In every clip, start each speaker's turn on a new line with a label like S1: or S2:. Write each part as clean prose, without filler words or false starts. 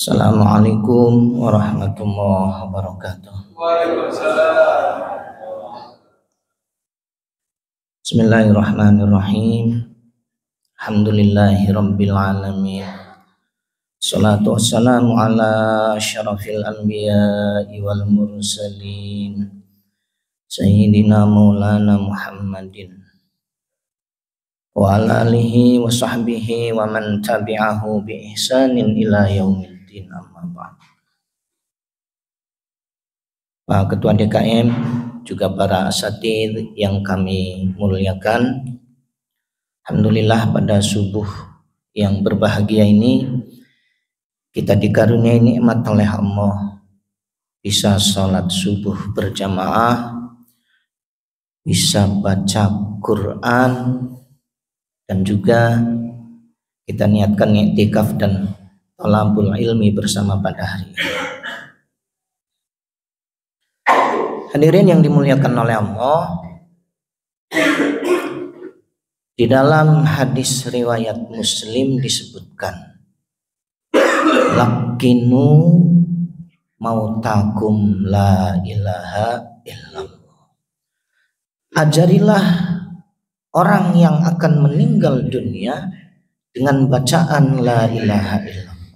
S1: Assalamualaikum warahmatullahi wabarakatuh.
S2: Waalaikumsalam.
S1: Bismillahirrahmanirrahim. Alhamdulillahi rabbil alamin. Salatu wassalamu ala asyrafil anbiya'i wal mursalin Sayyidina maulana Muhammadin wa ala alihi wa sahbihi wa man tabi'ahu bi ihsanin ila yaumiddin, amma ba'd. Pak Ketua DKM, juga para asatidz yang kami muliakan, alhamdulillah pada subuh yang berbahagia ini kita dikaruniai nikmat oleh Allah bisa sholat subuh berjamaah, bisa baca Quran, dan juga kita niatkan i'tikaf dan thalabul ilmi bersama pada hari ini. Hadirin yang dimuliakan oleh Allah, di dalam hadis riwayat Muslim disebutkan, lakinu mautakum la ilaha illallah. Ajarilah orang yang akan meninggal dunia dengan bacaan la ilaha illallah.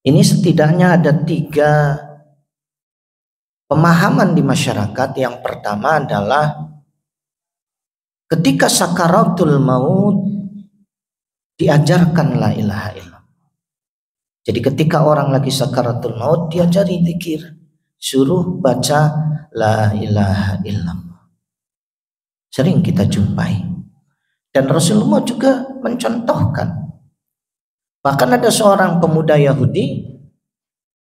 S1: Ini setidaknya ada 3 pemahaman di masyarakat. Yang pertama adalah ketika sakaratul maut diajarkan la ilaha illallah. Jadi ketika orang lagi sakaratul maut diajari zikir, suruh baca la ilaha illallah. Sering kita jumpai, dan Rasulullah juga mencontohkan. Bahkan ada seorang pemuda Yahudi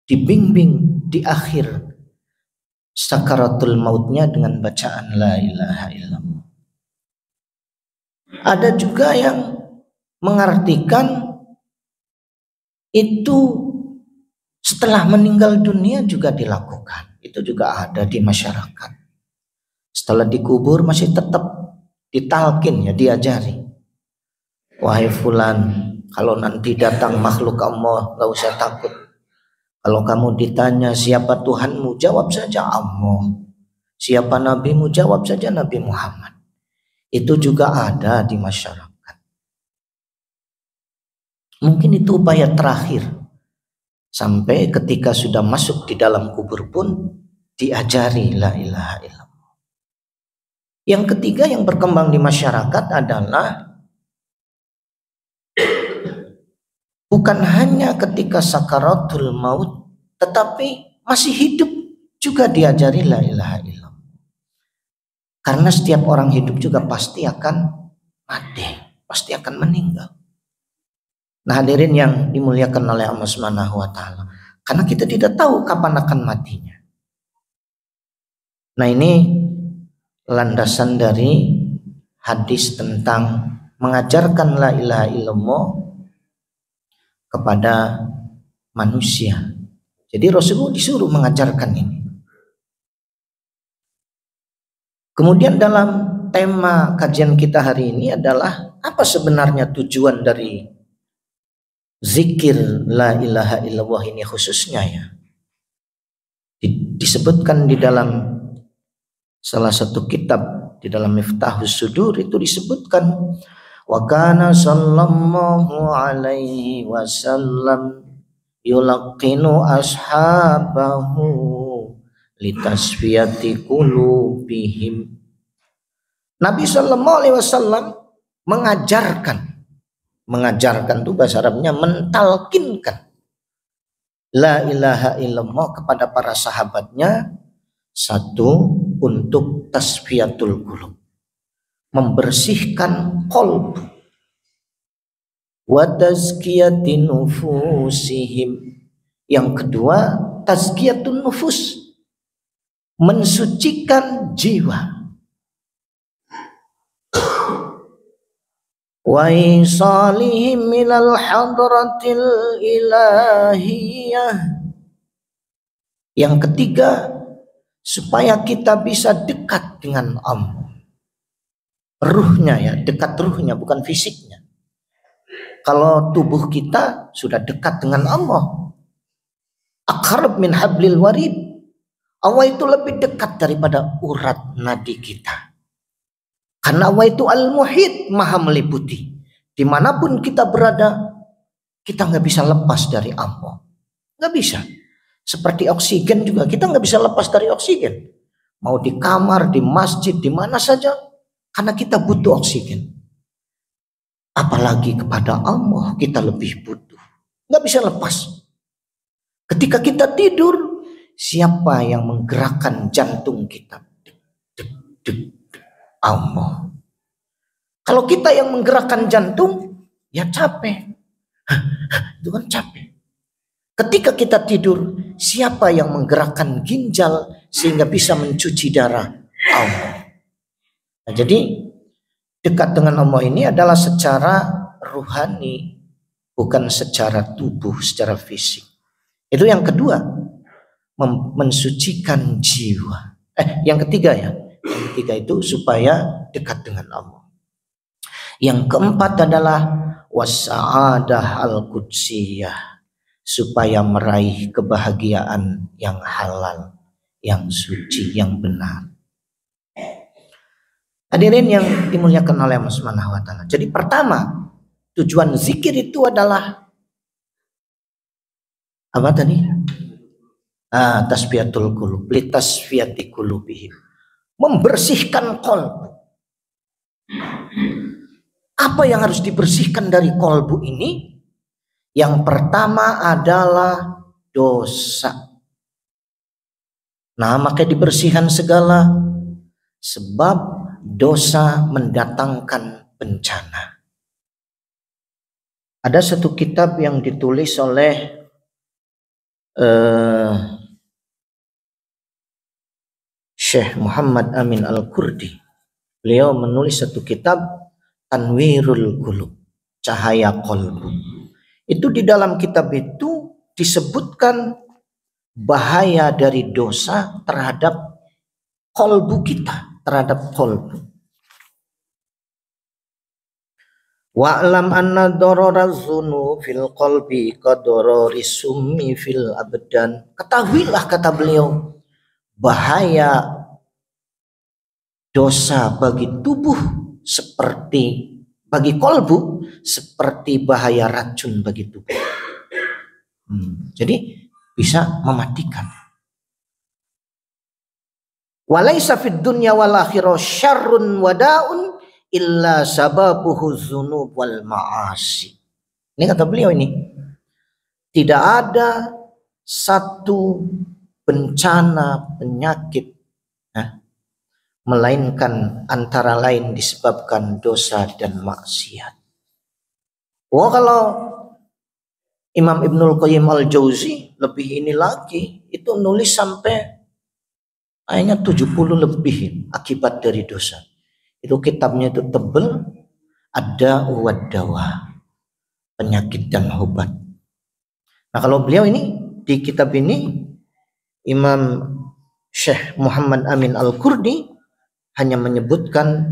S1: dibimbing di akhir sakaratul mautnya dengan bacaan la ilaha illallah. Ada juga yang mengartikan itu setelah meninggal dunia juga dilakukan. Itu juga ada di masyarakat. Setelah dikubur masih tetap ditalkin, ya, diajari. Wahai fulan, kalau nanti datang makhluk Allah, gak usah takut. Kalau kamu ditanya siapa Tuhanmu, jawab saja Allah. Siapa nabimu, jawab saja Nabi Muhammad. Itu juga ada di masyarakat. Mungkin itu upaya terakhir. Sampai ketika sudah masuk di dalam kubur pun diajari la ilaha illallah. Yang ketiga yang berkembang di masyarakat adalah bukan hanya ketika sakaratul maut, tetapi masih hidup juga diajari la ilaha illallah. Karena setiap orang hidup juga pasti akan mati, pasti akan meninggal. Nah, hadirin yang dimuliakan oleh Allah Subhanahu wa taala, karena kita tidak tahu kapan akan matinya. Nah, ini landasan dari hadis tentang mengajarkan la ilaha illallah kepada manusia. Jadi Rasulullah disuruh mengajarkan ini. Kemudian dalam tema kajian kita hari ini adalah apa sebenarnya tujuan dari zikir la ilaha illallah ini khususnya, ya. Disebutkan di dalam salah satu kitab, di dalam Miftahus Sudur itu disebutkan, wa kana sallallahu alaihi wasallam yulaqinu ashabahu litasfiyati qulubihim. Nabi sallallahu alaihi wasallam mengajarkan itu bahasa Arabnya mentalkinkan la ilaha illallah kepada para sahabatnya. Satu, untuk tasfiyatul qulub, membersihkan qalb, wa tazkiyati nufusihim. Yang kedua, tazkiyatun nufus, mensucikan jiwa. Wa isalihim ilal hadratil ilahiyah. Yang ketiga, supaya kita bisa dekat dengan Allah. Ruhnya, ya, dekat ruhnya, bukan fisiknya. Kalau tubuh kita sudah dekat dengan Allah, aqrab min hablil warid, Allah itu lebih dekat daripada urat nadi kita. Karena Allah itu al-muhit, maha meliputi. Dimanapun kita berada, kita nggak bisa lepas dari Allah. Nggak bisa. Seperti oksigen juga, kita nggak bisa lepas dari oksigen. Mau di kamar, di masjid, di mana saja, karena kita butuh oksigen. Apalagi kepada Allah kita lebih butuh. Nggak bisa lepas. Ketika kita tidur, siapa yang menggerakkan jantung kita? Allah. Kalau kita yang menggerakkan jantung, ya capek. Itu kan capek. Ketika kita tidur, siapa yang menggerakkan ginjal sehingga bisa mencuci darah? Allah. Nah, jadi dekat dengan Allah ini adalah secara ruhani, bukan secara tubuh, secara fisik. Itu yang kedua, mensucikan jiwa. Yang ketiga ya. Yang ketiga itu supaya dekat dengan Allah. Yang keempat adalah wasa'adah al-qudsiyah, supaya meraih kebahagiaan yang halal, yang suci, yang benar. Hadirin yang dimuliakan oleh Allah Subhanahu wa taala. Jadi pertama, tujuan zikir itu adalah apa tadi? Tasfiyatul qulub, li tasfiyati qulubihim. Membersihkan kolbu. Apa yang harus dibersihkan dari kolbu ini? Yang pertama adalah dosa. Nah, maka dibersihkan segala, sebab dosa mendatangkan bencana. Ada satu kitab yang ditulis oleh Syekh Muhammad Amin Al-Kurdi. Beliau menulis satu kitab Tanwirul Qulub, cahaya kolbu. Itu di dalam kitab itu disebutkan bahaya dari dosa terhadap kolbu kita, terhadap kolbu. Wa'lam anna darara dzunu fil qalbi qadarari summi fil abdan. Ketahuilah, kata beliau, bahaya dosa bagi tubuh seperti bagi kolbu seperti bahaya racun bagi tubuh. Jadi bisa mematikan. Walaisa fid dunya wal akhirah syarrun wadaun illa sababuhu dzunub wal ma'asi. Ini kata beliau ini. Tidak ada satu bencana penyakit melainkan antara lain disebabkan dosa dan maksiat. Kalau Imam Ibnul Qayyim Al-Jauzi lebih ini lagi, itu nulis sampai ayatnya 70 lebih akibat dari dosa. Itu kitabnya itu tebel, ada wadawa, penyakit dan obat. Nah, kalau beliau ini di kitab ini Imam Syekh Muhammad Amin Al-Kurdi hanya menyebutkan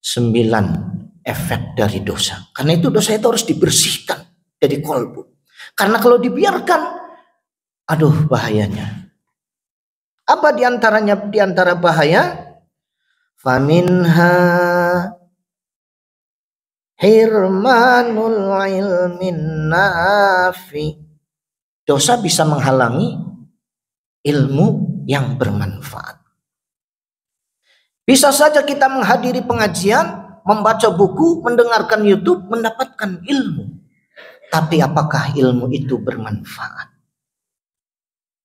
S1: 9 efek dari dosa. Karena itu dosa itu harus dibersihkan dari kolbu. Karena kalau dibiarkan, aduh bahayanya. Apa diantaranya? Diantara bahaya, faminha hirmanul ilmin nafi. Dosa bisa menghalangi ilmu yang bermanfaat. Bisa saja kita menghadiri pengajian, membaca buku, mendengarkan YouTube, mendapatkan ilmu. Tapi apakah ilmu itu bermanfaat?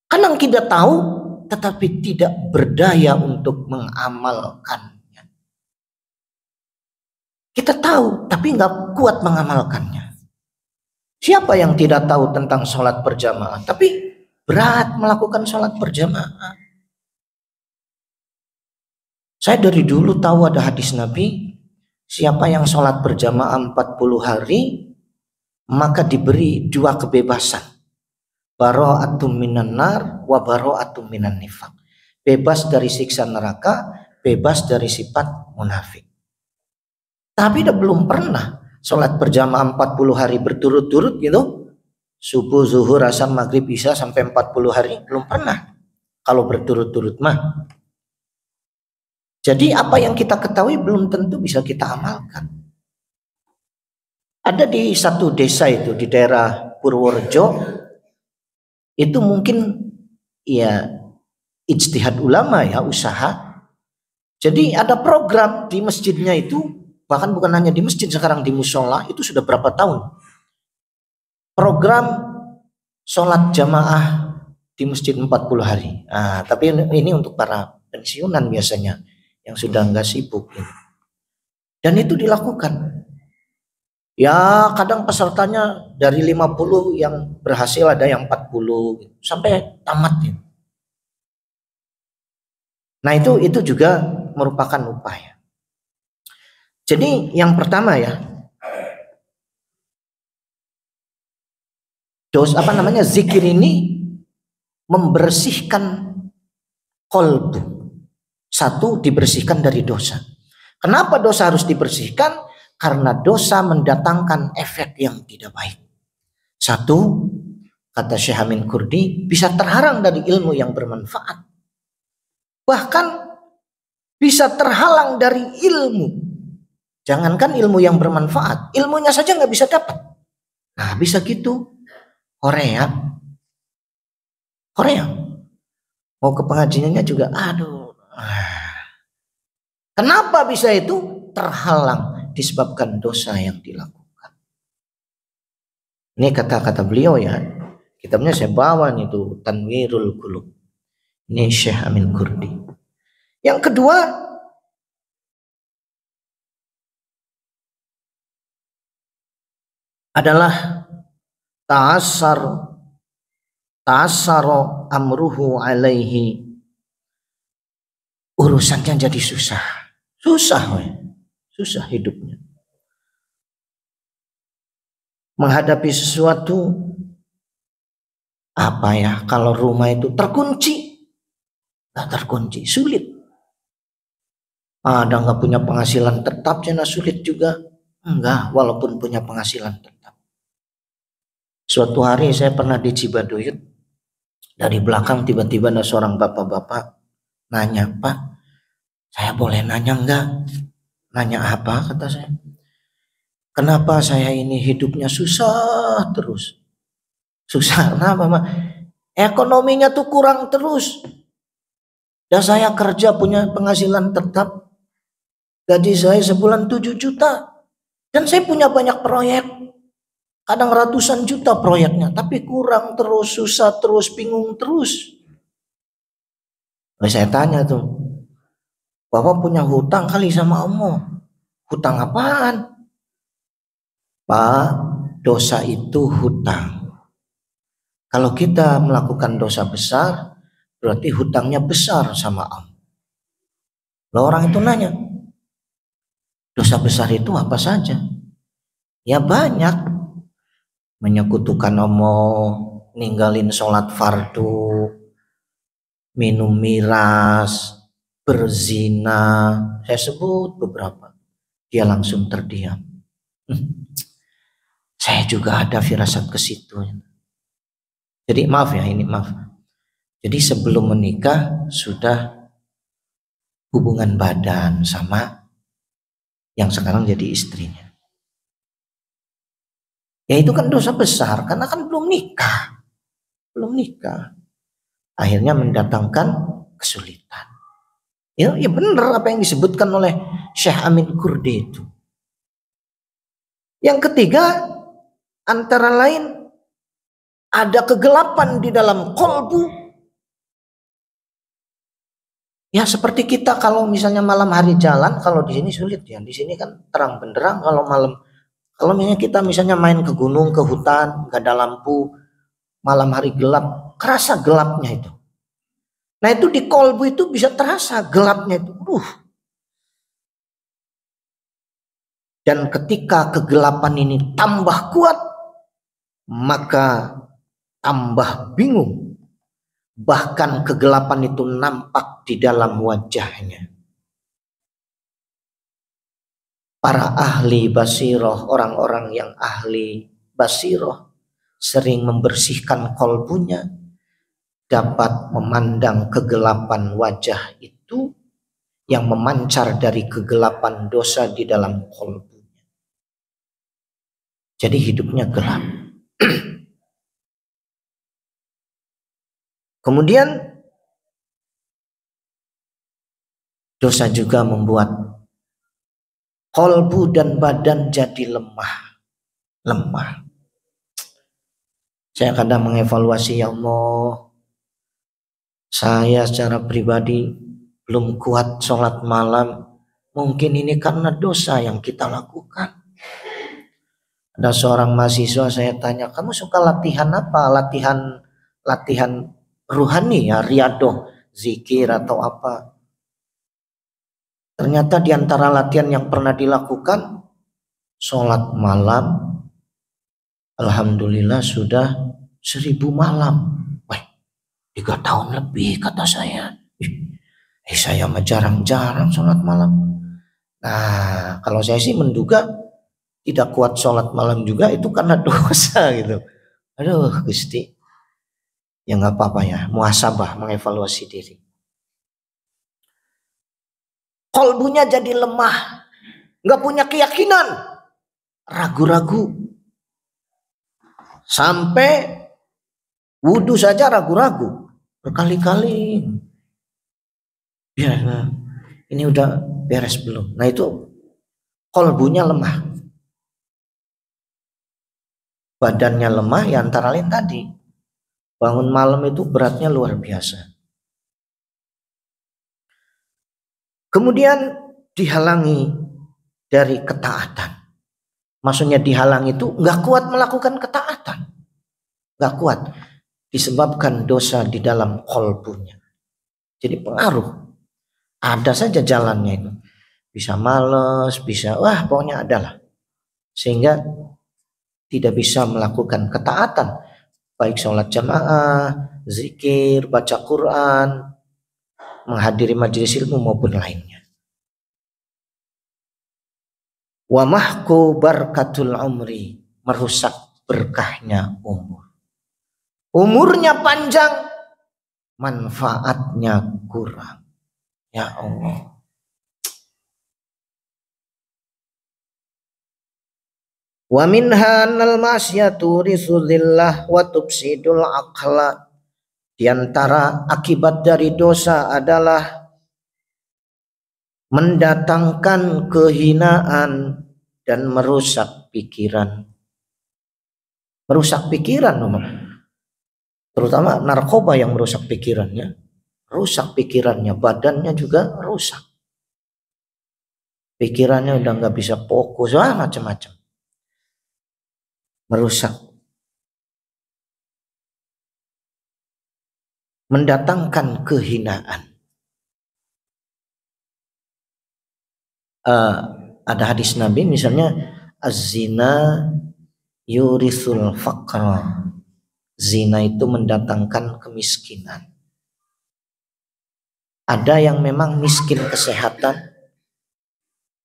S1: Kadang kita tahu, tetapi tidak berdaya untuk mengamalkannya. Kita tahu, tapi nggak kuat mengamalkannya. Siapa yang tidak tahu tentang sholat berjamaah, tapi berat melakukan sholat berjamaah? Saya dari dulu tahu ada hadis Nabi, siapa yang sholat berjamaah 40 hari, maka diberi 2 kebebasan. Bara'atum minan nar wa bara'atum minan nifaq. Bebas dari siksa neraka, bebas dari sifat munafik. Tapi belum pernah sholat berjamaah 40 hari berturut-turut gitu, subuh, zuhur, asar, maghrib, isya sampai 40 hari, belum pernah kalau berturut-turut mah. Jadi apa yang kita ketahui belum tentu bisa kita amalkan. Ada di satu desa itu di daerah Purworejo, itu mungkin ya ijtihad ulama ya, usaha. Jadi ada program di masjidnya itu, bahkan bukan hanya di masjid, sekarang di musola itu sudah berapa tahun. Program sholat jamaah di masjid 40 hari. Nah, tapi ini untuk para pensiunan biasanya yang sudah nggak sibuk. Dan itu dilakukan. Ya kadang pesertanya dari 50 yang berhasil ada yang 40 sampai tamat. Nah itu juga merupakan upaya. Jadi yang pertama ya, zikir ini membersihkan qalbu. Satu, dibersihkan dari dosa. Kenapa dosa harus dibersihkan? Karena dosa mendatangkan efek yang tidak baik. Satu, kata Syekh Amin Kurdi, bisa terhalang dari ilmu yang bermanfaat. Bahkan bisa terhalang dari ilmu. Jangankan ilmu yang bermanfaat, ilmunya saja nggak bisa dapat. Nah bisa gitu. Korea mau ke pengajiannya juga aduh. Kenapa bisa itu? Terhalang disebabkan dosa yang dilakukan. Ini kata-kata beliau ya. Kitabnya saya bawa nih tuh, Tanwirul Qulub. Ini Syekh Amin Kurdi. Yang kedua, adalah ta'assaro amruhu alaihi. Urusannya jadi susah hidupnya. Menghadapi sesuatu, apa ya, kalau rumah itu terkunci, sulit. Ada nggak punya penghasilan tetap, jangan sulit juga. Enggak, walaupun punya penghasilan tetap. Suatu hari saya pernah di Cibaduyut, dari belakang tiba-tiba ada seorang bapak-bapak nanya, Pak, saya boleh nanya enggak? Nanya apa? Kata saya. Kenapa saya ini hidupnya susah terus? Susah kenapa, Mak? Ekonominya tuh kurang terus. Dan saya kerja punya penghasilan tetap. Gaji saya sebulan 7 juta. Dan saya punya banyak proyek. Kadang ratusan juta proyeknya. Tapi kurang terus, susah terus, bingung terus. Lalu saya tanya tuh, Bapak punya hutang kali sama Allah. Hutang apaan? Pak, dosa itu hutang. Kalau kita melakukan dosa besar, berarti hutangnya besar sama Allah. Lalu orang itu nanya, dosa besar itu apa saja? Ya banyak. Menyekutukan Allah, ninggalin sholat fardu, minum miras, berzina. Saya sebut beberapa. Dia langsung terdiam. Saya juga ada firasat ke situ. Jadi maaf. Jadi sebelum menikah sudah hubungan badan sama yang sekarang jadi istrinya. Ya itu kan dosa besar karena kan belum nikah. Akhirnya mendatangkan kesulitan. Ya benar apa yang disebutkan oleh Syekh Amin Kurdi itu. Yang ketiga, antara lain ada kegelapan di dalam kolbu. Ya seperti kita kalau misalnya malam hari jalan, kalau di sini sulit ya. Di sini kan terang benderang. Kalau malam, kalau misalnya kita main ke gunung, ke hutan, nggak ada lampu, malam hari gelap, kerasa gelapnya itu. Nah itu di kolbu itu bisa terasa gelapnya itu. Dan ketika kegelapan ini tambah kuat, maka tambah bingung. Bahkan kegelapan itu nampak di dalam wajahnya. Para ahli basiroh, orang-orang yang ahli basiroh, sering membersihkan kolbunya, dapat memandang kegelapan wajah itu yang memancar dari kegelapan dosa di dalam kolbunya. Jadi hidupnya gelap. Kemudian dosa juga membuat kolbu dan badan jadi lemah. Saya kadang mengevaluasi, ya Allah, saya secara pribadi belum kuat sholat malam. Mungkin ini karena dosa yang kita lakukan. Ada seorang mahasiswa, saya tanya, kamu suka latihan apa? Latihan ruhani ya, riadoh, zikir atau apa? Ternyata di antara latihan yang pernah dilakukan, sholat malam, alhamdulillah sudah 1000 malam. Wah, 3 tahun lebih kata saya. Saya mah jarang-jarang sholat malam. Nah, kalau saya sih menduga tidak kuat sholat malam juga itu karena dosa gitu. Aduh Gusti, ya nggak apa-apa ya, muhasabah, mengevaluasi diri. Kolbunya jadi lemah, nggak punya keyakinan, ragu-ragu, sampai wudhu saja ragu-ragu berkali-kali. Ya, ini udah beres belum? Nah itu kolbunya lemah, badannya lemah, ya antara lain tadi bangun malam itu beratnya luar biasa. Kemudian dihalangi dari ketaatan. Maksudnya dihalangi itu nggak kuat melakukan ketaatan, nggak kuat, disebabkan dosa di dalam kolbunya. Jadi pengaruh. Ada saja jalannya itu. Bisa males, bisa pokoknya adalah. Sehingga tidak bisa melakukan ketaatan. Baik sholat jamaah, zikir, baca Quran, menghadiri majelis ilmu maupun lainnya. Wa mahku barakatul umri, merusak berkahnya umur. Umurnya panjang, manfaatnya kurang. Ya Allah. Wa minha nal masyatu risudillah wa tubsidul aqla. Di antara akibat dari dosa adalah mendatangkan kehinaan dan merusak pikiran. Merusak pikiran, terutama narkoba yang merusak pikirannya. Rusak pikirannya, badannya juga rusak. Pikirannya udah nggak bisa fokus, macam-macam. Merusak. Mendatangkan kehinaan. Ada hadis Nabi misalnya, az-zina yurisul faqra. Zina itu mendatangkan kemiskinan. Ada yang memang miskin kesehatan,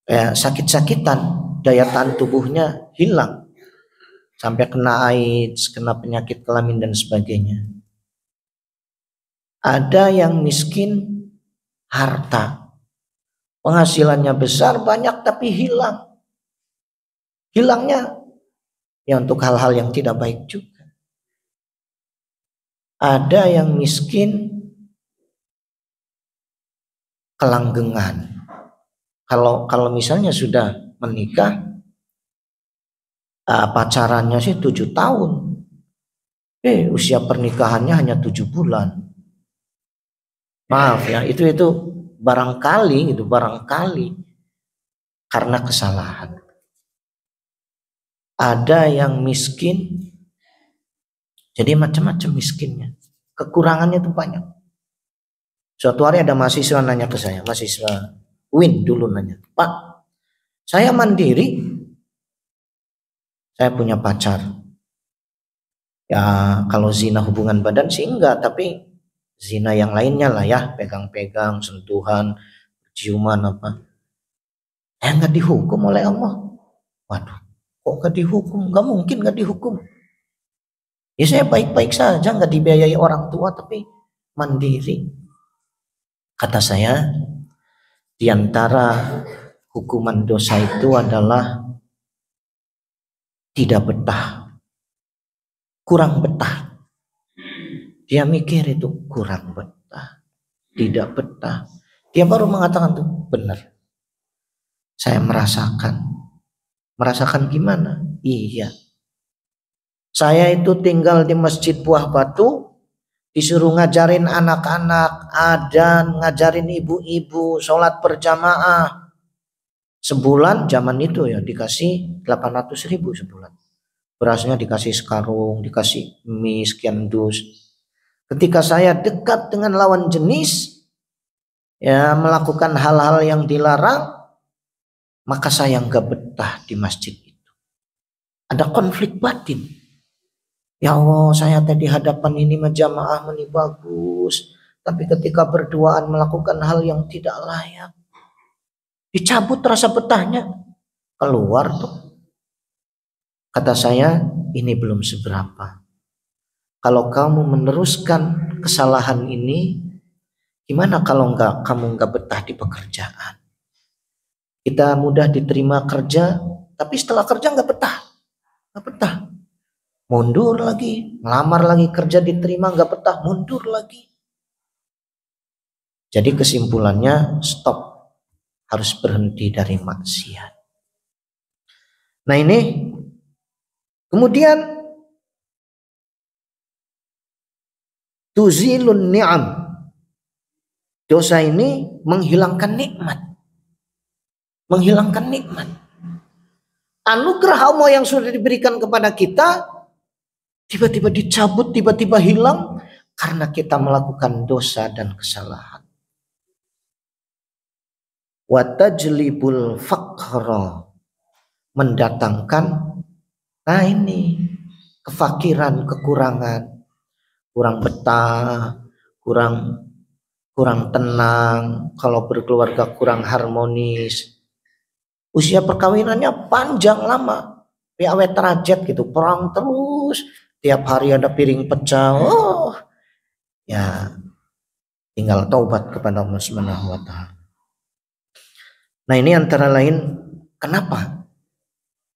S1: sakit-sakitan, daya tahan tubuhnya hilang, sampai kena AIDS, kena penyakit kelamin dan sebagainya. Ada yang miskin harta, penghasilannya besar, banyak tapi hilang. Hilangnya ya untuk hal-hal yang tidak baik juga. Ada yang miskin kelanggengan. Kalau misalnya sudah menikah, pacarannya sih 7 tahun. Usia pernikahannya hanya 7 bulan. Maaf ya, itu barangkali karena kesalahan. Ada yang miskin, jadi macam-macam miskinnya. Kekurangannya itu banyak. Suatu hari ada mahasiswa nanya ke saya, mahasiswa Win dulu nanya, Pak, saya mandiri, saya punya pacar. Ya kalau zina hubungan badan sih enggak, tapi zina yang lainnya lah ya, pegang-pegang, sentuhan, ciuman apa. Nggak dihukum oleh Allah. Waduh, kok nggak dihukum? Nggak mungkin nggak dihukum. Ya saya baik-baik saja, nggak dibiayai orang tua, tapi mandiri. Kata saya, di antara hukuman dosa itu adalah tidak betah, kurang betah. Dia mikir itu kurang betah, tidak betah. Dia baru mengatakan tuh benar. Saya merasakan gimana? Iya. Saya itu tinggal di Masjid Buah Batu, disuruh ngajarin anak-anak, adzan, ngajarin ibu-ibu, sholat berjamaah. Sebulan zaman itu ya dikasih 800.000 sebulan. Berasnya dikasih sekarung, dikasih mie sekian dus. Ketika saya dekat dengan lawan jenis, ya melakukan hal-hal yang dilarang, maka saya nggak betah di masjid itu. Ada konflik batin. Ya Allah, saya tadi hadapan ini jamaah ini bagus, tapi ketika berduaan melakukan hal yang tidak layak, dicabut rasa betahnya, keluar tuh. Kata saya, ini belum seberapa. Kalau kamu meneruskan kesalahan ini, gimana kalau kamu nggak betah di pekerjaan? Kita mudah diterima kerja, tapi setelah kerja nggak betah. Mundur lagi, ngelamar lagi, kerja diterima nggak betah, mundur lagi. Jadi kesimpulannya stop, harus berhenti dari maksiat. Nah ini, kemudian tuzilun ni'am. Dosa ini menghilangkan nikmat. Menghilangkan nikmat. Anugerah Allah yang sudah diberikan kepada kita tiba-tiba dicabut, tiba-tiba hilang karena kita melakukan dosa dan kesalahan. Wa tajlibul faqra, mendatangkan ini kefakiran, kekurangan, kurang betah, kurang tenang, kalau berkeluarga kurang harmonis. Usia perkawinannya panjang lama, awet terajet gitu, perang terus, tiap hari ada piring pecah. Ya tinggal taubat kepada Allah Subhanahu wa taala. Nah, ini antara lain kenapa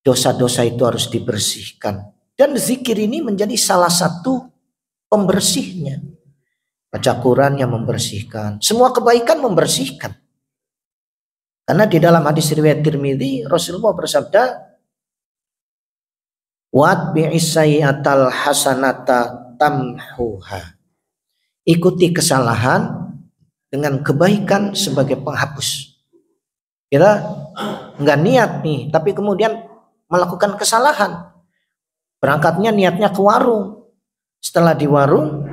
S1: dosa-dosa itu harus dibersihkan, dan zikir ini menjadi salah satu pembersihnya. Baca Quran yang membersihkan, semua kebaikan membersihkan. Karena di dalam hadis riwayat Tirmidzi Rasulullah bersabda, "Watbi'is sayyi'atal hasanata tamhuha." Ikuti kesalahan dengan kebaikan sebagai penghapus. Kita nggak niat nih, tapi kemudian melakukan kesalahan. Berangkatnya niatnya ke warung. Setelah di warung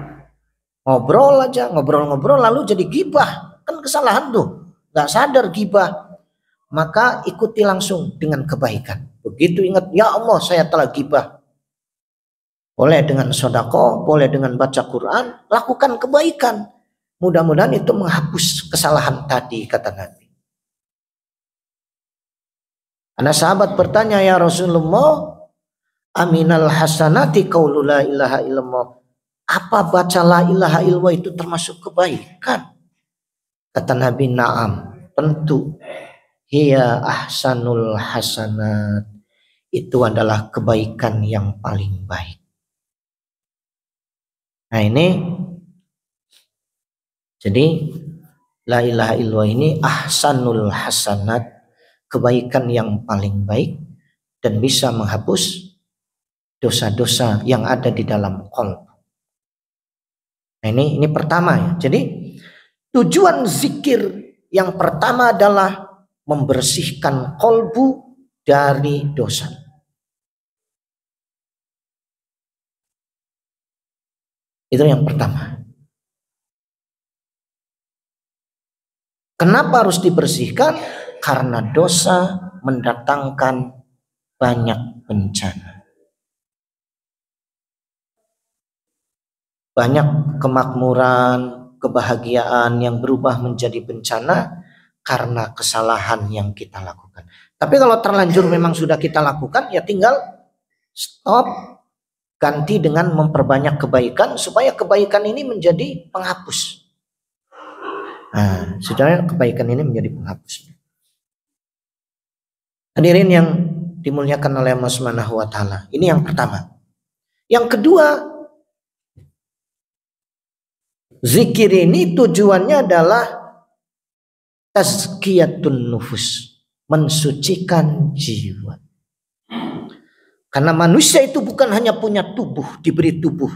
S1: ngobrol lalu jadi gibah, kan kesalahan tuh, nggak sadar gibah. Maka ikuti langsung dengan kebaikan. Begitu ingat, ya Allah saya telah gibah. Boleh dengan sedekah, boleh dengan baca Quran, lakukan kebaikan. Mudah-mudahan itu menghapus kesalahan tadi, kata Nabi. Anak sahabat bertanya, ya Rasulullah, aminal hasanati qaulu la ilaha illallah. Apa baca la ilaha illallah itu termasuk kebaikan? Kata Nabi, na'am, tentu. Hiya ahsanul hasanat. Itu adalah kebaikan yang paling baik. Nah ini, jadi la ilaha illallah ini ahsanul hasanat, kebaikan yang paling baik dan bisa menghapus dosa-dosa yang ada di dalam qalb. Nah ini pertama ya. Jadi tujuan zikir yang pertama adalah membersihkan qalbu dari dosa. Itu yang pertama. Kenapa harus dibersihkan? Karena dosa mendatangkan banyak bencana. Banyak kemakmuran, kebahagiaan yang berubah menjadi bencana karena kesalahan yang kita lakukan. lakukan. Tapi kalau terlanjur memang sudah kita lakukan, ya tinggal stop, ganti dengan memperbanyak kebaikan supaya kebaikan ini menjadi penghapus. Nah, saudara, kebaikan ini menjadi penghapus. Hadirin yang dimuliakan oleh Allah Subhanahu wa taala. Ini yang pertama. Yang kedua, zikir ini tujuannya adalah tazkiyatun nufus, mensucikan jiwa. Karena manusia itu bukan hanya punya tubuh, diberi tubuh,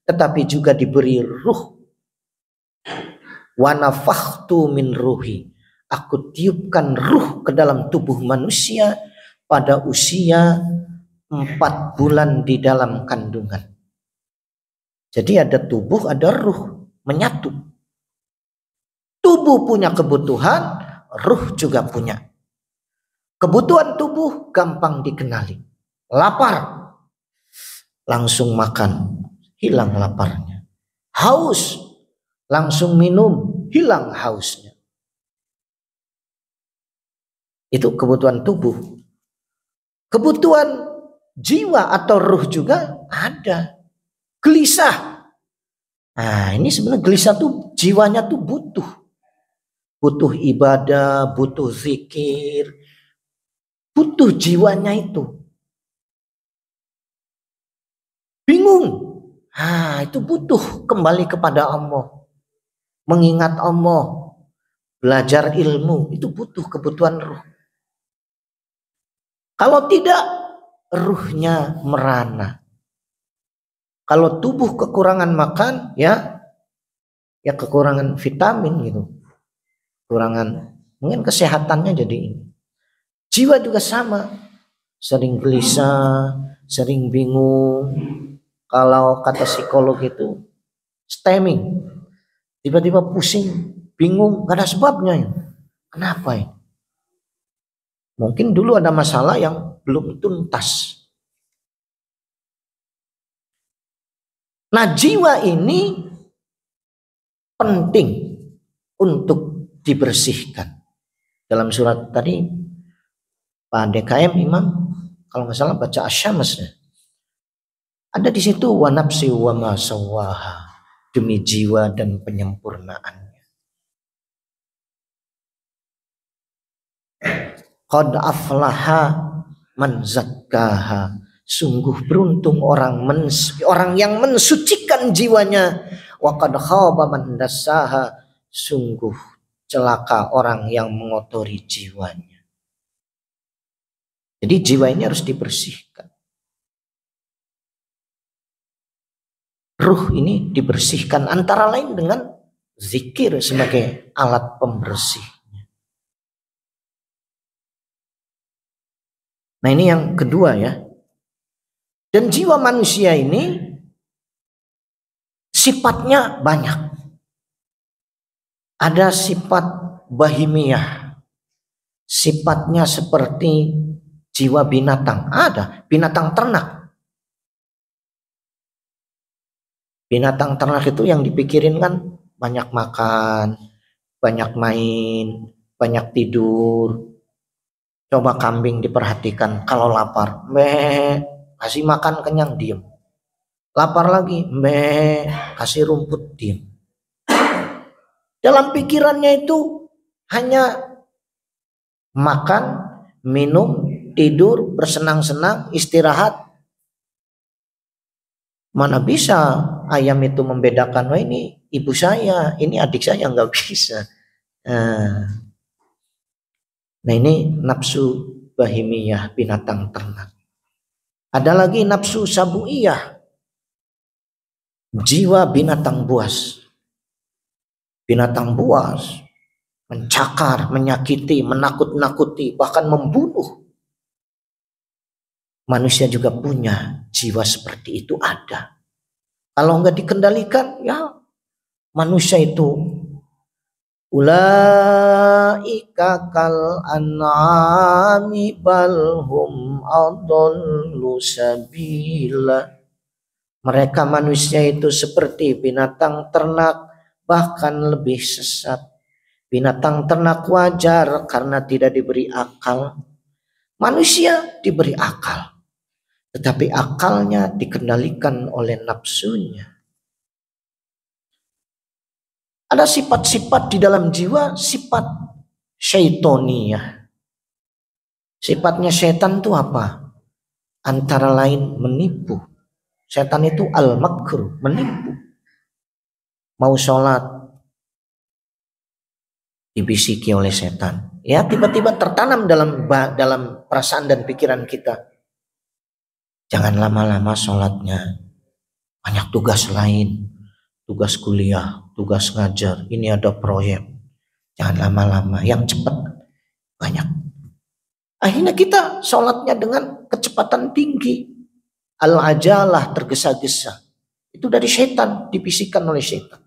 S1: tetapi juga diberi ruh. Wa nafakhtu min ruhi, aku tiupkan ruh ke dalam tubuh manusia pada usia 4 bulan di dalam kandungan. Jadi ada tubuh, ada ruh, menyatu. Tubuh punya kebutuhan, ruh juga punya. Kebutuhan tubuh gampang dikenali. Lapar, langsung makan, hilang laparnya. Haus, langsung minum, hilang hausnya. Itu kebutuhan tubuh. Kebutuhan jiwa atau ruh juga ada. Gelisah. Nah, ini sebenarnya gelisah tuh jiwanya tuh butuh. Butuh ibadah, butuh zikir. Butuh jiwanya itu. Bingung. Nah, itu butuh kembali kepada Allah. Mengingat Allah. Belajar ilmu. Itu butuh kebutuhan ruh. Kalau tidak, ruhnya merana. Kalau tubuh kekurangan makan, ya kekurangan vitamin gitu. Kekurangan, mungkin kesehatannya jadi ini. Jiwa juga sama. Sering gelisah, sering bingung. Kalau kata psikolog itu stemming. Tiba-tiba pusing, bingung, gak ada sebabnya. Kenapa ya? Mungkin dulu ada masalah yang belum tuntas. Nah, jiwa ini penting untuk dibersihkan. Dalam surat tadi Pak DKM Imam, kalau nggak salah baca Asy-Syams, ada di situ wa nafsi wa ma sawwaha, demi jiwa dan penyempurnaannya. Qad aflaha man zakkaha, sungguh beruntung orang yang mensucikan jiwanya. Wa qad khaba man dassaha, sungguh celaka orang yang mengotori jiwanya. Jadi jiwa ini harus dibersihkan. Ruh ini dibersihkan antara lain dengan zikir sebagai alat pembersih. Nah, ini yang kedua ya. Dan jiwa manusia ini sifatnya banyak. Ada sifat bahimiyah. Sifatnya seperti jiwa binatang. Ada binatang ternak. Binatang ternak itu yang dipikirin kan banyak makan, banyak main, banyak tidur. Coba kambing diperhatikan, kalau lapar, kasih makan kenyang, diem. Lapar lagi, kasih rumput, diem. Dalam pikirannya itu hanya makan, minum, tidur, bersenang-senang, istirahat. Mana bisa ayam itu membedakan, wah ini ibu saya, ini adik saya, nggak bisa. Nah, ini nafsu bahimiyah, binatang ternak. Ada lagi nafsu sabuiyah, jiwa binatang buas. Binatang buas mencakar, menyakiti, menakut-nakuti, bahkan membunuh. Manusia juga punya jiwa seperti itu, ada. Kalau nggak dikendalikan, ya manusia itu ulaika kal an'ami bal hum adallu sabila. Mereka manusia itu seperti binatang ternak, bahkan lebih sesat. Binatang ternak wajar karena tidak diberi akal. Manusia diberi akal, tetapi akalnya dikendalikan oleh nafsunya. Ada sifat-sifat di dalam jiwa, sifat syaitoniyah. Sifatnya setan itu apa? Antara lain menipu. Setan itu al-makru, menipu. Mau sholat, dibisiki oleh setan. Ya, tiba-tiba tertanam dalam perasaan dan pikiran kita. Jangan lama-lama sholatnya. Banyak tugas lain. Tugas kuliah, tugas ngajar. Ini ada proyek. Jangan lama-lama. Yang cepat banyak. Akhirnya kita sholatnya dengan kecepatan tinggi. Al-ajalah, tergesa-gesa. Itu dari setan, dibisikkan oleh setan.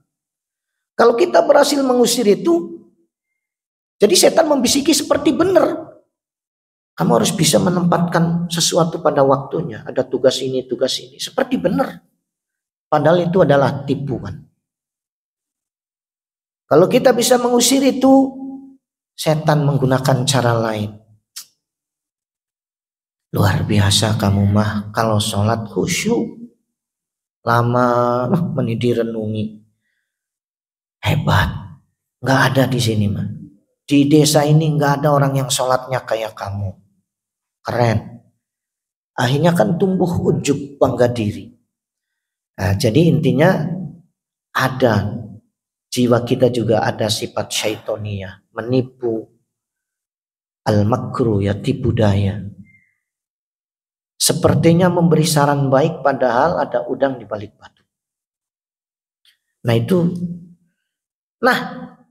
S1: Kalau kita berhasil mengusir itu, jadi setan membisiki seperti benar. Kamu harus bisa menempatkan sesuatu pada waktunya. Ada tugas ini, seperti benar. Padahal itu adalah tipuan. Kalau kita bisa mengusir itu, setan menggunakan cara lain. Luar biasa kamu mah kalau sholat khusyuk. Lama meniti renungi. Hebat. Gak ada di sini mah. Di desa ini gak ada orang yang sholatnya kayak kamu. Keren. Akhirnya kan tumbuh ujub bangga diri. Nah, jadi intinya ada. Jiwa kita juga ada sifat syaitoniyah. Menipu. Al-makru, ya tipu daya. Sepertinya memberi saran baik padahal ada udang di balik batu. Nah itu. Nah,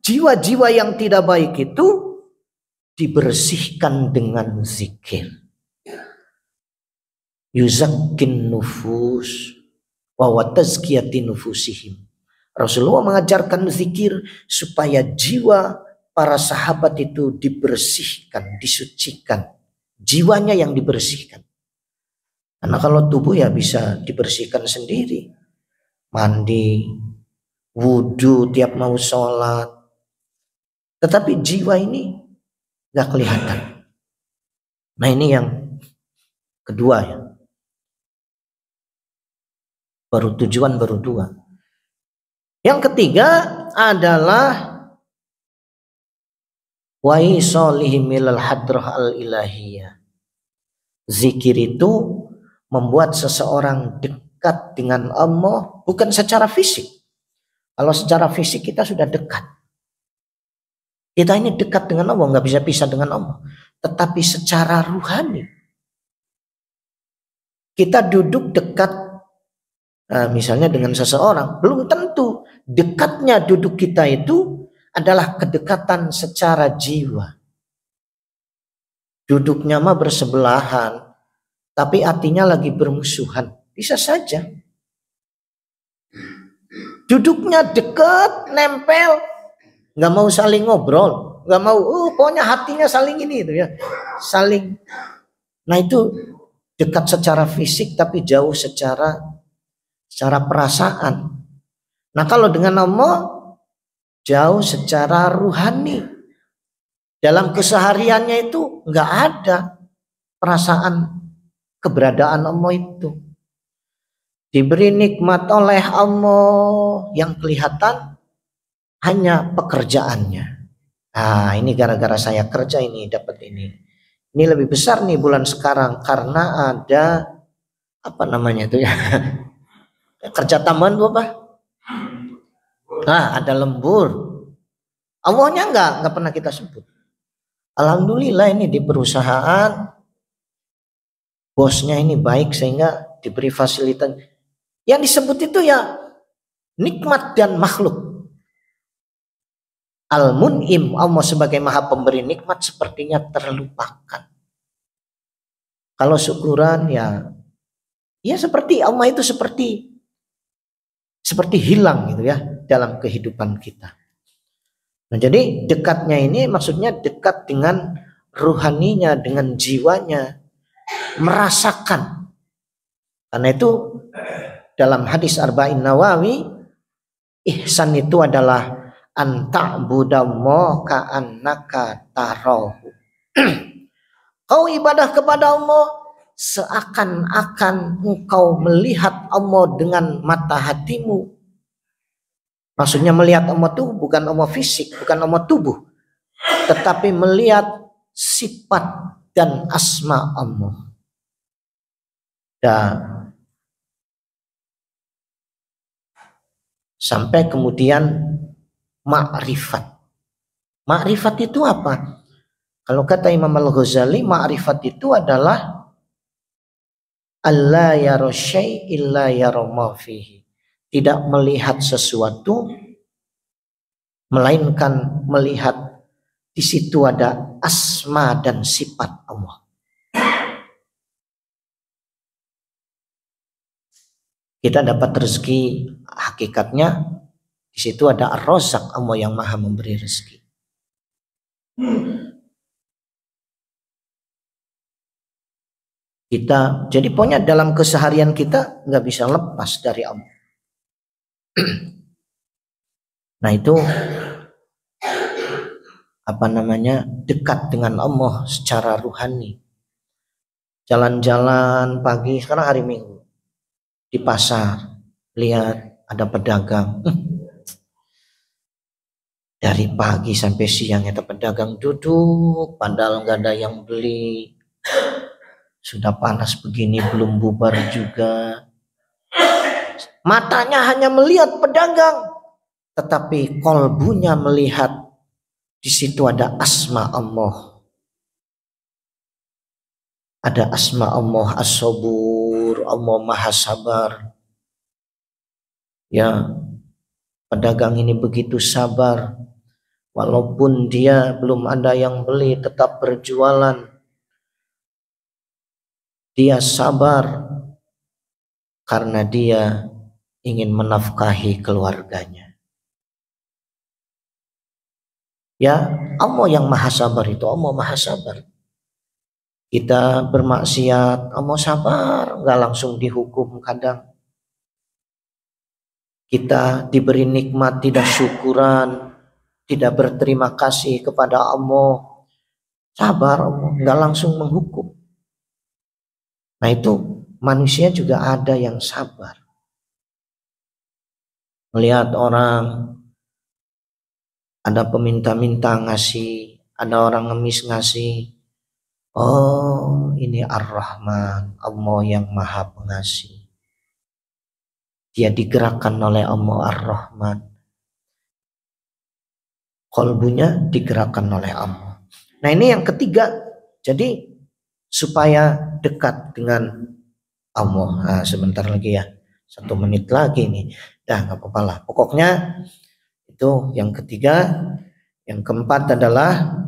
S1: jiwa-jiwa yang tidak baik itu dibersihkan dengan zikir. Yuzakkin nufus wa tazkiyati nufusihim. Rasulullah mengajarkan zikir supaya jiwa para sahabat itu dibersihkan, disucikan. Jiwanya yang dibersihkan. Karena kalau tubuh ya bisa dibersihkan sendiri. Mandi, wudhu tiap mau sholat. Tetapi jiwa ini gak kelihatan. Nah ini yang kedua ya. Tujuan baru dua. Yang ketiga adalah wa isolihim ilal hadrah al ilahiyah. Zikir itu membuat seseorang dekat dengan Allah bukan secara fisik. Kalau secara fisik kita sudah dekat. Kita ini dekat dengan Allah, nggak bisa pisah dengan Allah. Tetapi secara ruhani. Kita duduk dekat, misalnya dengan seseorang, belum tentu dekatnya duduk kita itu adalah kedekatan secara jiwa. Duduknya mah bersebelahan, tapi hatinya lagi bermusuhan. Bisa saja. Duduknya dekat, nempel, nggak mau saling ngobrol, nggak mau, pokoknya hatinya saling ini itu ya, saling. Nah itu dekat secara fisik, tapi jauh secara perasaan. Nah kalau dengan Allah jauh secara ruhani. Dalam kesehariannya itu nggak ada perasaan keberadaan Allah itu. Diberi nikmat oleh Allah yang kelihatan hanya pekerjaannya. Nah ini gara-gara saya kerja ini dapat ini. Ini lebih besar nih bulan sekarang karena ada apa namanya itu ya. Kerja tambahan itu apa? Nah ada lembur. Allahnya nggak pernah kita sebut. Alhamdulillah ini di perusahaan bosnya ini baik sehingga diberi fasilitas. Yang disebut itu ya nikmat dan makhluk. Al-Mun'im, Allah sebagai maha pemberi nikmat sepertinya terlupakan. Kalau syukuran ya seperti Allah itu seperti hilang gitu ya dalam kehidupan kita. Nah jadi dekatnya ini maksudnya dekat dengan ruhaninya, dengan jiwanya, merasakan. Karena itu dalam hadis Arba'in Nawawi, ihsan itu adalah an ta'budallaha ka'annaka tarahu. Kau ibadah kepada Allah seakan-akan engkau melihat Allah dengan mata hatimu. Maksudnya melihat Allah itu bukan Allah fisik, bukan Allah tubuh, tetapi melihat sifat dan asma Allah. Dan sampai kemudian ma'rifat. Ma'rifat itu apa? Kalau kata Imam Al-Ghazali, ma'rifat itu adalah alla yara syai' illa yara ma fihi. Tidak melihat sesuatu melainkan melihat di situ ada asma dan sifat Allah. Kita dapat rezeki hakikatnya di situ ada Ar-Razzaq, Allah yang Maha memberi rezeki. Kita jadi pokoknya dalam keseharian kita nggak bisa lepas dari Allah. Nah itu apa namanya, dekat dengan Allah secara ruhani. Jalan-jalan pagi, sekarang hari Minggu, di pasar lihat ada pedagang. Dari pagi sampai siang itu pedagang duduk, padahal nggak ada yang beli. Sudah panas begini belum bubar juga. Matanya hanya melihat pedagang, tetapi kolbunya melihat di situ ada asma Allah. Ada asma Allah As-Sabur, Allah Maha Sabar. Ya, pedagang ini begitu sabar. Walaupun dia belum ada yang beli, tetap berjualan. Dia sabar karena dia ingin menafkahi keluarganya. Ya, Allah yang Maha Sabar itu, Allah Maha Sabar. Kita bermaksiat, Allah sabar, nggak langsung dihukum kadang. Kita diberi nikmat, tidak syukuran, tidak berterima kasih kepada Allah, sabar Allah, nggak langsung menghukum. Nah itu manusia juga ada yang sabar. Melihat orang ada peminta-minta ngasih, ada orang ngemis ngasih. Oh ini Ar-Rahman, Allah yang Maha Pengasih. Dia digerakkan oleh Allah Ar-Rahman. Kolbunya digerakkan oleh Allah. Nah ini yang ketiga. Jadi supaya dekat dengan Allah. Nah, sebentar lagi ya. 1 menit lagi nih. Dah nggak apa-apa lah. Pokoknya itu yang ketiga. Yang keempat adalah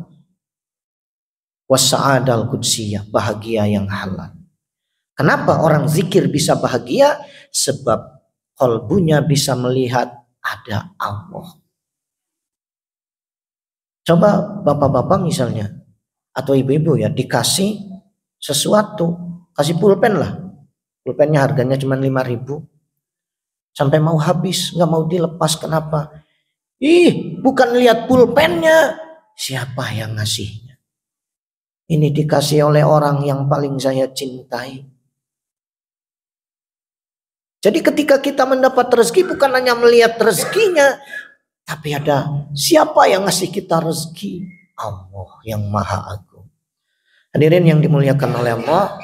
S1: wasa'adal qudsiyah, bahagia yang halal. Kenapa orang zikir bisa bahagia? Sebab kolbunya bisa melihat ada Allah. Coba bapak-bapak misalnya atau ibu-ibu ya dikasih sesuatu, kasih pulpen lah. Pulpennya harganya cuma 5.000. Sampai mau habis, nggak mau dilepas. Kenapa? Bukan lihat pulpennya, siapa yang ngasihnya. Ini dikasih oleh orang yang paling saya cintai. Jadi ketika kita mendapat rezeki bukan hanya melihat rezekinya, tapi ada siapa yang ngasih kita rezeki? Allah yang Maha Agung. Hadirin yang dimuliakan oleh Allah,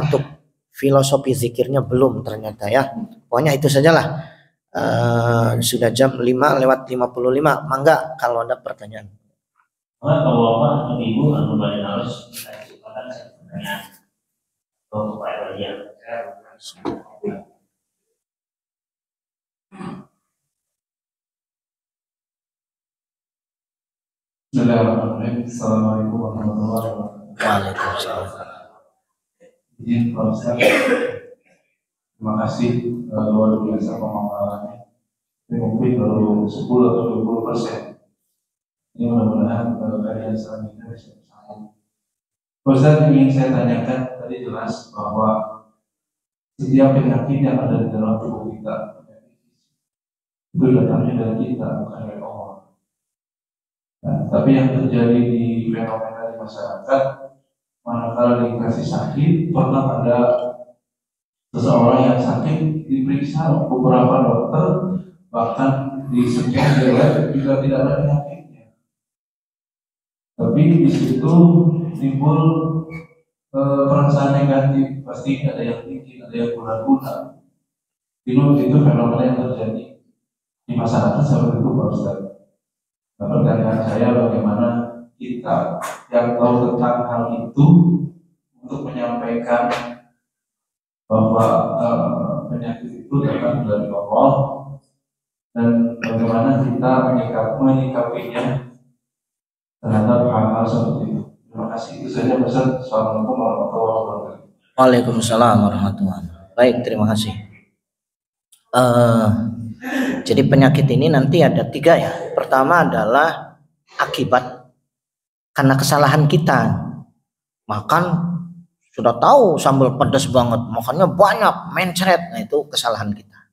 S1: untuk filosofi zikirnya belum ternyata ya. Pokoknya itu sajalah. Sudah jam 5:55. Mangga kalau ada pertanyaan.
S3: Kalau Bapak atau Ibu atau Bapak harus kesempatan saya bertanya untuk Pak Elijah.
S2: Bismillahirrahmanirrahim. Assalamualaikum warahmatullahi wabarakatuh.
S1: Waalaikumsalam.
S2: Izin Pak Ustaz, terima kasih luar biasa pemaparannya. Ini mungkin baru 10 atau 20%. Ini mudah-mudahan kalian selanjutnya bisa bersama. Pak Ustaz, ingin saya tanyakan, tadi jelas bahwa setiap penyakit yang ada di dalam tubuh kita itu datangnya dari kita, bukan dari Allah. Nah, tapi yang terjadi di fenomena di masyarakat, manakala dikasih sakit, pernah ada seseorang yang sakit diperiksa beberapa dokter, bahkan di sekian lab juga tidak ada penyakitnya. Tapi di situ timbul perasaan negatif, pasti ada yang tinggi, ada yang guna-guna. Itu fenomena yang terjadi di masyarakat seperti itu, Pak Ustaz. Nah, pertanyaan saya, bagaimana kita yang tahu tentang hal itu untuk menyampaikan bahwa penyakit itu datang dari Allah, dan bagaimana kita menyikapinya terhadap hal-hal seperti itu. Terima kasih. Itu saja, Ustaz. Assalamualaikum warahmatullahi wabarakatuh.
S1: Waalaikumsalam warahmatullahi wabarakatuh. Baik, terima kasih. Jadi penyakit ini nanti ada 3 ya. Pertama adalah akibat karena kesalahan kita. Makan sudah tahu sambal pedas banget, makannya banyak, mencret. Nah, itu kesalahan kita.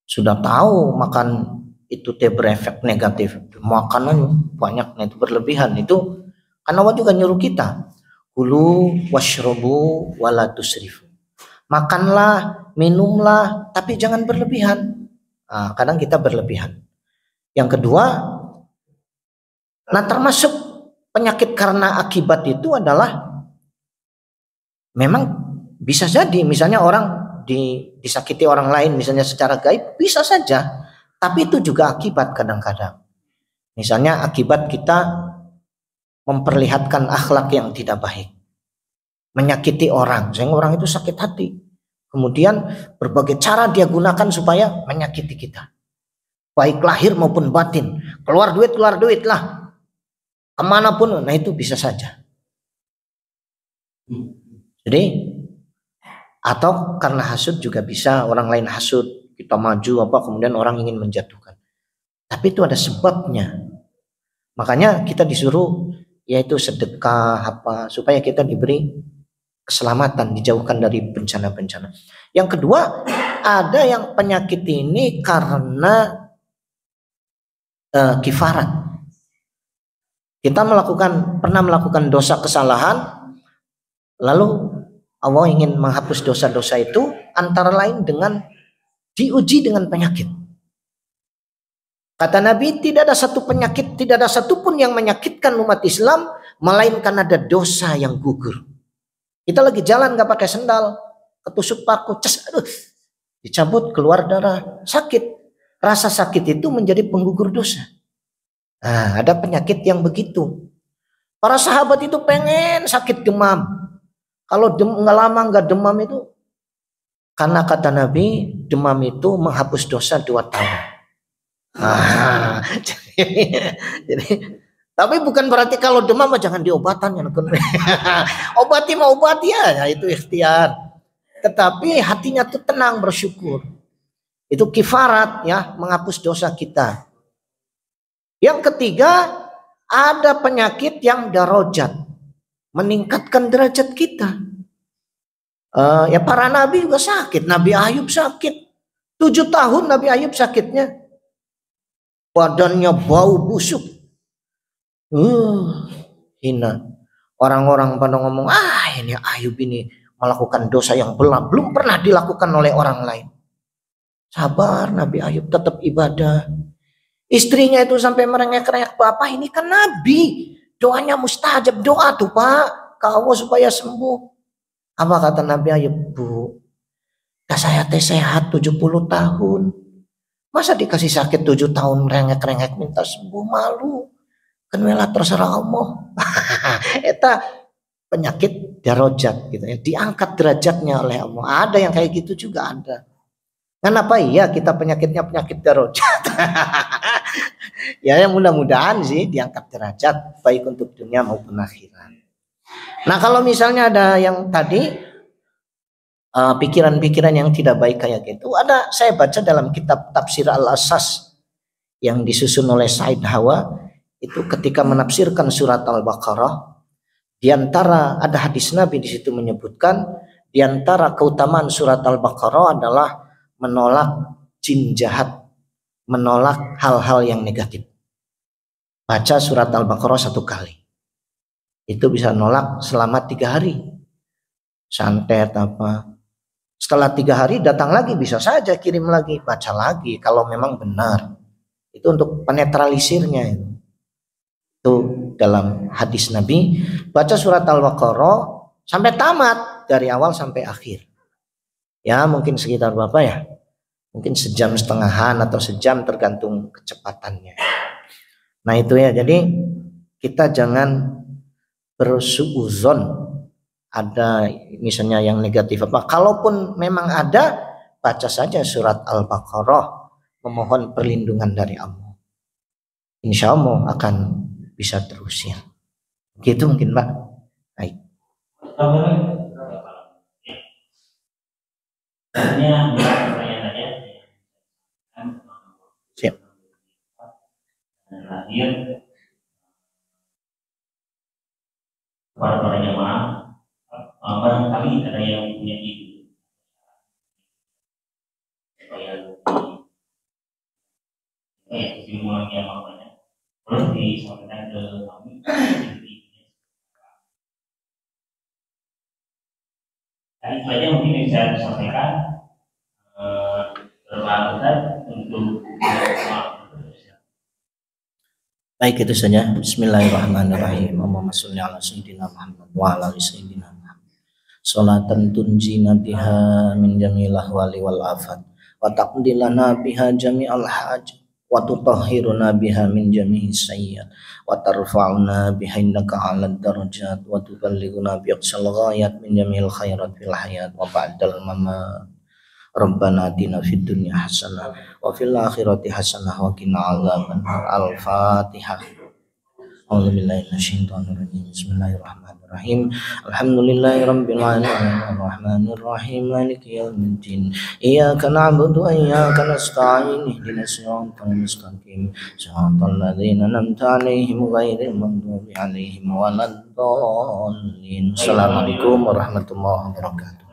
S1: Sudah tahu makan itu berefek negatif, makanan banyak, nah itu berlebihan. Itu karena Allah juga nyuruh kita, kulu washrobu wala tusrifu. Makanlah, minumlah, tapi jangan berlebihan. Nah, kadang kita berlebihan. Yang kedua, nah termasuk penyakit karena akibat itu adalah memang bisa jadi misalnya orang disakiti orang lain misalnya secara gaib, bisa saja. Tapi itu juga akibat kadang-kadang. Misalnya akibat kita memperlihatkan akhlak yang tidak baik, menyakiti orang, sehingga orang itu sakit hati. Kemudian berbagai cara dia gunakan supaya menyakiti kita, baik lahir maupun batin. Keluar duit lah, kemanapun. Nah itu bisa saja. Jadi atau karena hasud juga bisa, orang lain hasud, kita maju kemudian orang ingin menjatuhkan. Tapi itu ada sebabnya. Makanya kita disuruh yaitu sedekah supaya kita diberi keselamatan, dijauhkan dari bencana-bencana. Yang kedua, ada yang penyakit ini karena kifarat. Kita pernah melakukan dosa kesalahan, lalu Allah ingin menghapus dosa-dosa itu antara lain dengan diuji dengan penyakit. Kata Nabi, tidak ada satu penyakit, tidak ada satupun yang menyakitkan umat Islam melainkan ada dosa yang gugur. Kita lagi jalan gak pakai sendal, ketusuk paku, dicabut, keluar darah, sakit. Rasa sakit itu menjadi penggugur dosa. Nah, ada penyakit yang begitu. Para sahabat itu pengen sakit demam. Kalau nggak lama nggak demam itu, karena kata Nabi, demam itu menghapus dosa 2 tahun. Jadi, tapi bukan berarti kalau demam jangan diobatan ya. obati ya, itu ikhtiar. Tetapi hatinya tuh tenang, bersyukur. Itu kifarat ya, menghapus dosa kita. Yang ketiga, ada penyakit yang darajat, meningkatkan derajat kita. Ya para nabi juga sakit. Nabi Ayub sakit 7 tahun. Nabi Ayub sakitnya, badannya bau busuk, hina. Orang-orang pada ngomong, ini Ayub ini melakukan dosa yang belum pernah dilakukan oleh orang lain. Sabar Nabi Ayub, tetap ibadah. Istrinya itu sampai merengek-rengek, Bapak ini kan Nabi, doanya mustajab, doa tuh Pak, ke Allah supaya sembuh. Apa kata Nabi Ayub? Bu, saya sehat 70 tahun. Masa dikasih sakit 7 tahun rengek-rengek minta sembuh, malu. Kan wela terserah Allah. Eta penyakit darajat gitu ya, diangkat derajatnya oleh Allah. Ada yang kayak gitu juga ada. Kenapa iya kita penyakitnya penyakit darajat? Ya mudah-mudahan sih diangkat derajat baik untuk dunia maupun akhirat. Nah kalau misalnya ada yang tadi pikiran-pikiran yang tidak baik kayak gitu, ada saya baca dalam kitab Tafsir Al-Asas yang disusun oleh Said Hawa, itu ketika menafsirkan surat Al-Baqarah, diantara ada hadis Nabi di situ menyebutkan diantara keutamaan surat Al-Baqarah adalah menolak jin jahat, menolak hal-hal yang negatif. baca surat Al-Baqarah 1 kali. Itu bisa nolak selama 3 hari. Santet apa. Setelah 3 hari datang lagi, bisa saja kirim lagi, baca lagi kalau memang benar. Itu untuk penetralisirnya itu. Itu dalam hadis Nabi, baca surat Al-Baqarah sampai tamat dari awal sampai akhir. Ya mungkin sekitar berapa ya? Mungkin sejam setengahan atau sejam tergantung kecepatannya. Nah itu ya, jadi kita jangan bersuuzon ada misalnya yang negatif apa. Kalaupun memang ada, baca saja surat Al-Baqarah, memohon perlindungan dari Allah. Insya Allah akan bisa terusir. Gitu mungkin Pak. Baik. Siap.
S3: Terakhir kepada para jemaah, barangkali ada yang punya ide supaya dimulai maknanya, boleh disampaikan ke kami. Dan itu aja mungkin yang saya sampaikan. Untuk
S1: baik, itu saja. Bismillahirrahmanirrahim. Allahumma sholli ala sayyidina Muhammad wa ala ali sayyidina Muhammad. Sholatan tunjina biha min jamil ahwali wal afat wa taqdilana biha jami'al hajat wa tutahhiruna biha min jami'i sayyi'at wa tarfa'una biha innaka 'alad darajat wa tuballighuna bi aqsal ghayat min jami'il khairat fil hayat wa ba'dal mamat. Rabbana atina fid dunya hasanah wa fil akhirati hasanah wa qina adzabannar. Al-Fatihah. A'udzubillahi minasyaitonir rajim. Bismillahirrahmanirrahim. Alhamdulillahirabbil alamin arrahmanir rahim maliki yaumiddin. Iyyaka na'budu wa iyyaka nasta'in. Ihdinas siratal mustaqim. Shiratal ladzina an'amta 'alaihim ghairil maghdubi 'alaihim waladdallin. Assalamualaikum warahmatullahi wabarakatuh.